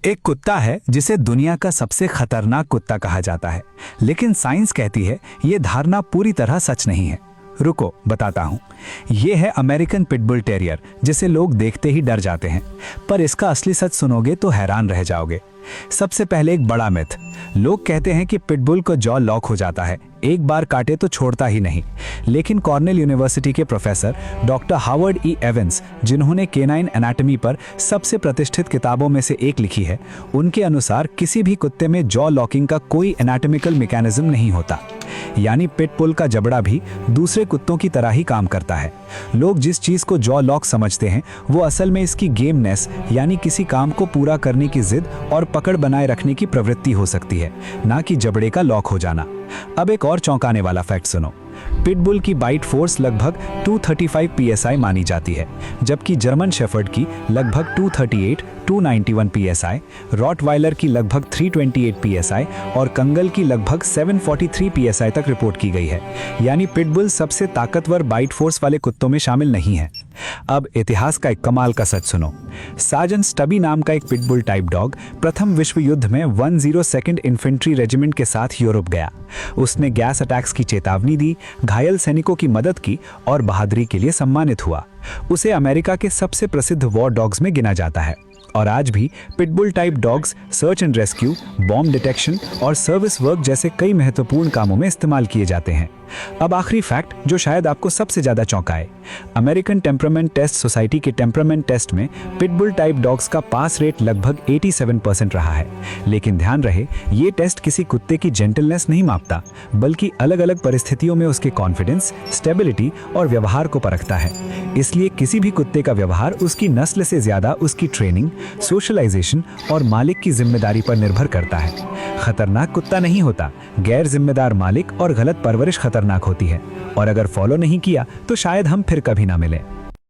एक कुत्ता है जिसे दुनिया का सबसे खतरनाक कुत्ता कहा जाता है, लेकिन साइंस कहती है ये धारणा पूरी तरह सच नहीं है। रुको बताता हूँ। ये है अमेरिकन पिटबुल टेरियर, जिसे लोग देखते ही डर जाते हैं, पर इसका असली सच सुनोगे तो हैरान रह जाओगे। सबसे पहले एक बड़ा मिथ। लोग कहते हैं कि पिटबुल को जॉ लॉक हो जाता है, एक बार काटे तो छोड़ता ही नहीं। लेकिन कॉर्नेल यूनिवर्सिटी के प्रोफेसर डॉक्टर हावर्ड ई एवंस, जिन्होंने केनाइन एनाटॉमी पर सबसे प्रतिष्ठित किताबों में से एक लिखी है, उनके अनुसार किसी भी कुत्ते में जॉ लॉकिंग का कोई एनाटॉमिकल मैकेनिज्म नहीं होता। यानी पिटबुल का जबड़ा भी दूसरे कुत्तों की तरह ही काम करता है। लोग जिस चीज को जॉ लॉक समझते हैं, वो असल में इसकी गेमनेस यानी किसी काम को पूरा करने की जिद और पकड़ बनाए रखने की प्रवृत्ति हो सकती है, ना कि जबड़े का लॉक हो जाना। अब एक और चौंकाने वाला फैक्ट सुनो। पिटबुल की बाइट फोर्स लगभग 235 psi मानी जाती है, जबकि जर्मन शेफर्ड की लगभग 238-291 psi, रॉटवाइलर की लगभग 328 psi और कंगल की लगभग 743 psi तक रिपोर्ट की गई है। यानी पिटबुल सबसे ताकतवर बाइट फोर्स वाले कुत्तों में शामिल नहीं है। अब इतिहास का एक कमाल का सच सुनो। सार्जेंट स्टबी नाम का एक पिटबुल टाइप डॉग प्रथम विश्व युद्ध में 102nd इन्फेंट्री रेजिमेंट के साथ यूरोप गया। उसने गैस अटैक्स की चेतावनी दी, घायल सैनिकों की मदद की और बहादुरी के लिए सम्मानित हुआ। उसे अमेरिका के सबसे प्रसिद्ध वॉर डॉग्स में गिना जाता है। और आज भी pitbull type dogs search and rescue, bomb detection और सर्विस वर्क जैसे कई महत्वपूर्ण कामों में इस्तेमाल किए जाते हैं। अब आखिरी फैक्ट जो शायद आपको सबसे ज्यादा चौंकाए। अमेरिकन टेम्परामेंट टेस्ट सोसाइटी के टेम्परामेंट टेस्ट में पिटबुल टाइप डॉग्स का पास रेट लगभग 87% रहा है। लेकिन ध्यान रहे, ये टेस्ट किसी कुत्ते की जेंटलनेस नहीं मापता, बल्कि अलग अलग परिस्थितियों में उसके कॉन्फिडेंस, स्टेबिलिटी और व्यवहार को परखता है। इसलिए किसी भी कुत्ते का व्यवहार उसकी नस्ल से ज्यादा उसकी ट्रेनिंग, सोशलाइजेशन और मालिक की जिम्मेदारी पर निर्भर करता है। खतरनाक कुत्ता नहीं होता, गैर जिम्मेदार मालिक और गलत परवरिश खतरनाक होती है। और अगर फॉलो नहीं किया तो शायद हम फिर कभी ना मिलें।